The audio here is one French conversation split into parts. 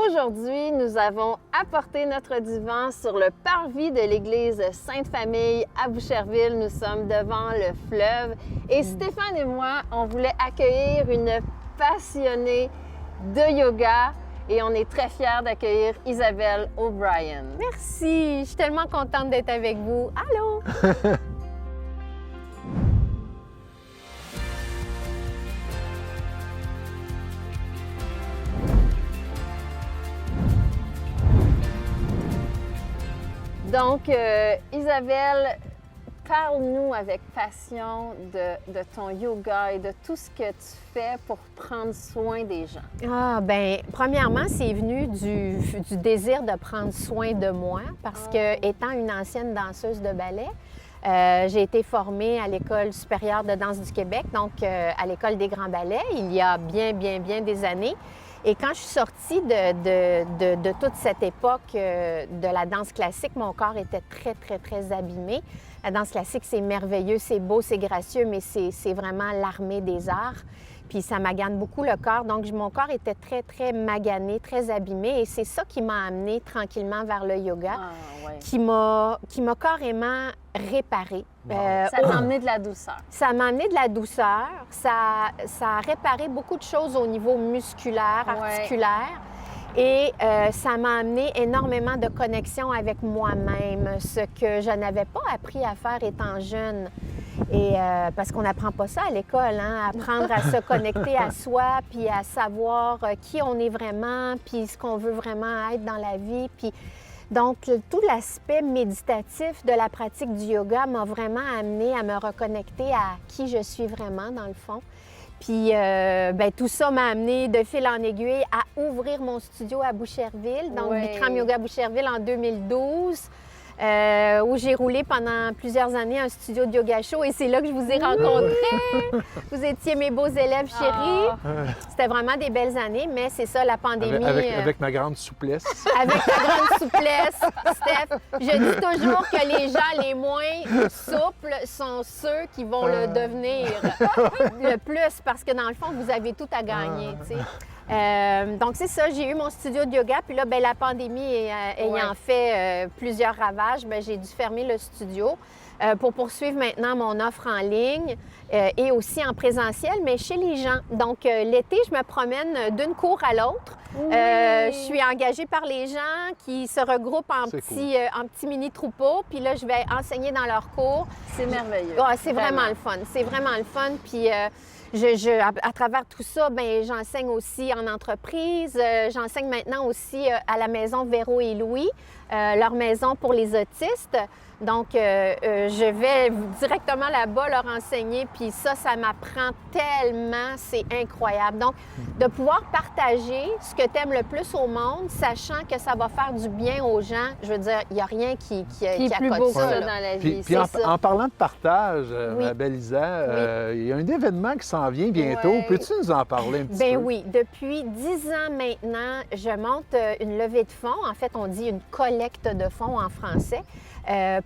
Aujourd'hui, nous avons apporté notre divan sur le parvis de l'église Sainte-Famille à Boucherville. Nous sommes devant le fleuve et Stéphane et moi, on voulait accueillir une passionnée de yoga et on est très fiers d'accueillir Isabelle O'Brien. Merci, je suis tellement contente d'être avec vous. Allô? Donc, Isabelle, parle-nous avec passion de ton yoga et de tout ce que tu fais pour prendre soin des gens. Ah, bien, premièrement, c'est venu du désir de prendre soin de moi parce que, étant une ancienne danseuse de ballet, j'ai été formée à l'École supérieure de danse du Québec, donc à l'École des grands ballets, il y a bien des années. Et quand je suis sortie de toute cette époque de la danse classique, mon corps était très abîmé. La danse classique, c'est merveilleux, c'est beau, c'est gracieux, mais c'est vraiment l'armée des arts. Puis ça magane beaucoup le corps. Donc, mon corps était très magané, très abîmé. Et c'est ça qui m'a amenée tranquillement vers le yoga, qui m'a carrément réparée. Ça m'a amené de la douceur. Ça m'a amené de la douceur. Ça a réparé beaucoup de choses au niveau musculaire, articulaire. Et ça m'a amené énormément de connexion avec moi-même, ce que je n'avais pas appris à faire étant jeune. Et parce qu'on n'apprend pas ça à l'école, hein? Apprendre à se connecter à soi, puis à savoir qui on est vraiment, puis ce qu'on veut vraiment être dans la vie. Puis donc, tout l'aspect méditatif de la pratique du yoga m'a vraiment amenée à me reconnecter à qui je suis vraiment, dans le fond. Puis, tout ça m'a amené de fil en aiguille à ouvrir mon studio à Boucherville, donc Bikram Yoga Boucherville en 2012. Où j'ai roulé pendant plusieurs années un studio de yoga show et c'est là que je vous ai rencontrés. Vous étiez mes beaux élèves chéris. C'était vraiment des belles années, mais c'est ça, la pandémie... Avec ma grande souplesse. Avec ta grande souplesse, Steph. Je dis toujours que les gens les moins souples sont ceux qui vont le devenir le plus parce que dans le fond, vous avez tout à gagner, tu sais. Donc, c'est ça, j'ai eu mon studio de yoga, puis là, bien, la pandémie ayant fait plusieurs ravages, bien, j'ai dû fermer le studio pour poursuivre maintenant mon offre en ligne et aussi en présentiel, mais chez les gens. Donc, l'été, je me promène d'une cour à l'autre. Je suis engagée par les gens qui se regroupent en petits mini-troupeaux, puis là, je vais enseigner dans leur cours. C'est merveilleux. C'est vraiment le fun. C'est vraiment le fun, puis... à travers tout ça, bien, j'enseigne aussi en entreprise. J'enseigne maintenant aussi à la maison Véro et Louis, leur maison pour les autistes. Donc, je vais directement là-bas leur enseigner. Puis ça m'apprend tellement, c'est incroyable. Donc, de pouvoir partager ce que tu aimes le plus au monde, sachant que ça va faire du bien aux gens, je veux dire, il n'y a rien qui plus beau que ça dans la vie. Puis en parlant de partage, ma belle Isa, il y a un événement qui s'en vient bientôt. Peux-tu nous en parler un petit peu? Bien oui. Depuis 10 ans maintenant, je monte une levée de fonds. En fait, on dit une collecte de fonds en français.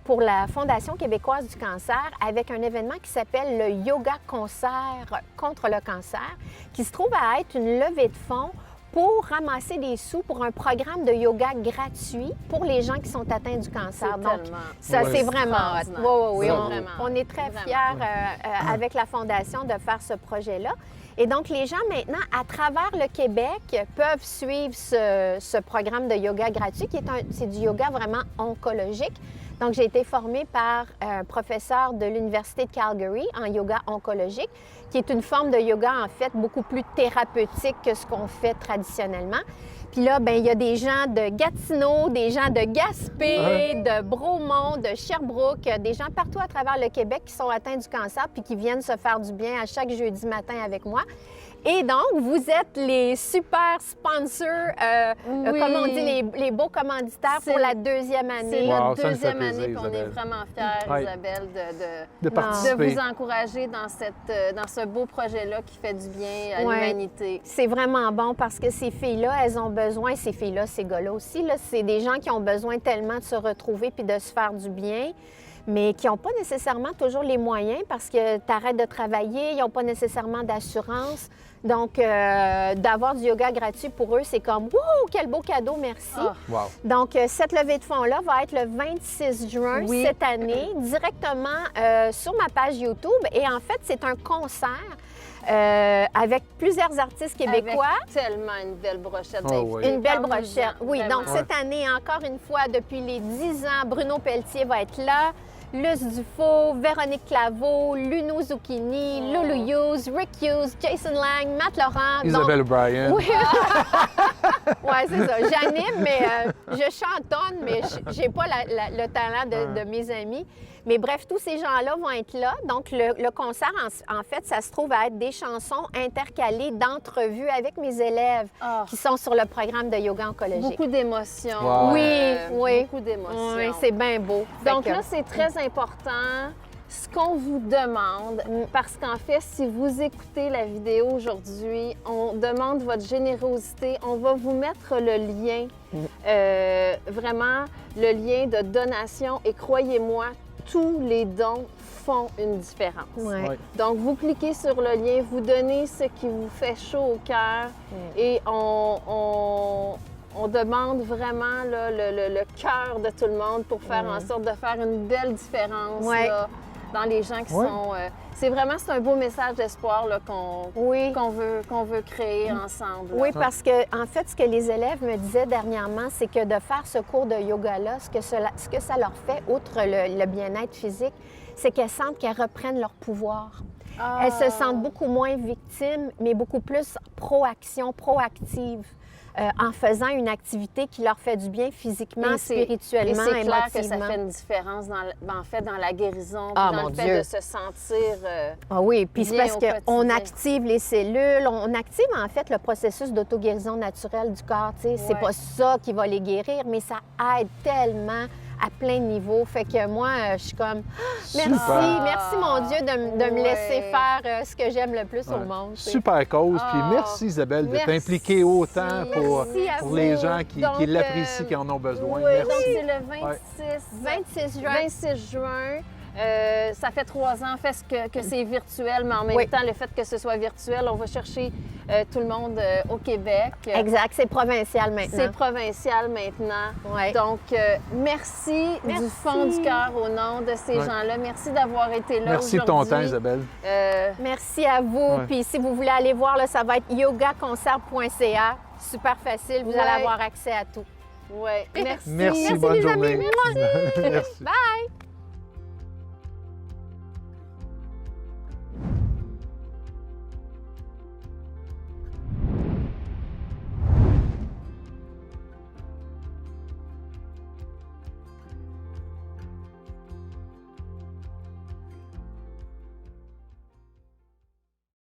Pour la Fondation québécoise du cancer avec un événement qui s'appelle le Yoga Concert contre le cancer, qui se trouve à être une levée de fonds pour ramasser des sous pour un programme de yoga gratuit pour les gens qui sont atteints du cancer. Donc, ça, c'est vraiment hot. On est très fiers avec la Fondation de faire ce projet-là. Et donc, les gens maintenant, à travers le Québec, peuvent suivre ce programme de yoga gratuit, c'est du yoga vraiment oncologique. Donc, j'ai été formée par un professeur de l'Université de Calgary en yoga oncologique, qui est une forme de yoga, en fait, beaucoup plus thérapeutique que ce qu'on fait traditionnellement. Puis là, bien, il y a des gens de Gatineau, des gens de Gaspé, de Bromont, de Sherbrooke, des gens partout à travers le Québec qui sont atteints du cancer puis qui viennent se faire du bien à chaque jeudi matin avec moi. Et donc, vous êtes les super sponsors, comme on dit, les beaux commanditaires pour la deuxième année. C'est notre deuxième année, puis on est vraiment fiers, Isabelle, de vous encourager dans ce beau projet-là qui fait du bien à l'humanité. C'est vraiment bon parce que ces filles-là, elles ont besoin, ces filles-là, ces gars-là aussi, c'est des gens qui ont besoin tellement de se retrouver puis de se faire du bien. mais qui n'ont pas nécessairement toujours les moyens parce que tu arrêtes de travailler, ils n'ont pas nécessairement d'assurance. Donc, d'avoir du yoga gratuit pour eux, c'est comme « Wouh, quel beau cadeau, merci! Wow. Donc, cette levée de fonds-là va être le 26 juin cette année, directement sur ma page YouTube. Et en fait, c'est un concert avec plusieurs artistes québécois. Avec tellement une belle brochette. Une belle brochette, oui. Vraiment. Donc, cette année, encore une fois, depuis les 10 ans, Bruno Pelletier va être là. Luce Dufault, Véronique Claveau, Luno Zucchini, Lulu Hughes, Rick Hughes, Jason Lang, Matt Laurent. Isabelle Bryan. Oui, c'est ça. J'anime, mais je chantonne, mais j'ai pas le talent de mes amis. Mais bref, tous ces gens-là vont être là. Donc, le concert, en fait, ça se trouve à être des chansons intercalées d'entrevues avec mes élèves qui sont sur le programme de yoga oncologique. Beaucoup d'émotions. Wow. Oui. Beaucoup d'émotions. Oui, c'est bien beau. Donc là, c'est très important ce qu'on vous demande, parce qu'en fait, si vous écoutez la vidéo aujourd'hui, on demande votre générosité. On va vous mettre le lien, vraiment le lien de donation. Et croyez-moi, tous les dons font une différence. Ouais. Donc, vous cliquez sur le lien, vous donnez ce qui vous fait chaud au cœur et on demande vraiment là, le cœur de tout le monde pour faire en sorte de faire une belle différence là, dans les gens qui sont... c'est un beau message d'espoir là, qu'on veut créer ensemble. Là. Oui, parce que en fait, ce que les élèves me disaient dernièrement, c'est que de faire ce cours de yoga-là, ce que ça leur fait, outre le bien-être physique, c'est qu'elles sentent qu'elles reprennent leur pouvoir. Elles se sentent beaucoup moins victimes, mais beaucoup plus proactives. En faisant une activité qui leur fait du bien physiquement, spirituellement, c'est clair que émotivement. ça fait une différence dans la guérison, Ah, dans mon le fait Dieu. de se sentir Ah oui, puis c'est bien parce au qu'on quotidien. active les cellules, on active en fait le processus d'auto-guérison naturelle du corps. Tu sais. C'est pas ça qui va les guérir, mais ça aide tellement à plein de niveaux. Fait que moi, je suis comme merci mon Dieu de me laisser faire ce que j'aime le plus au monde. Tu sais. Super cause. Puis merci Isabelle de t'impliquer autant pour les gens qui l'apprécient, qui en ont besoin. Oui, Merci. donc c'est le 26 juin. Ça fait 3 ans que c'est virtuel, mais en même temps, le fait que ce soit virtuel, on va chercher tout le monde au Québec. Exact, c'est provincial maintenant. C'est provincial maintenant. Ouais. Donc, merci du fond du cœur au nom de ces gens-là. Merci d'avoir été là Merci de aujourd'hui. ton temps, Isabelle. Merci à vous. Puis si vous voulez aller voir, là, ça va être yogaconcert.ca. Super facile, vous allez avoir accès à tout. Oui, merci. Merci, bonne journée. Merci. Merci. Bye!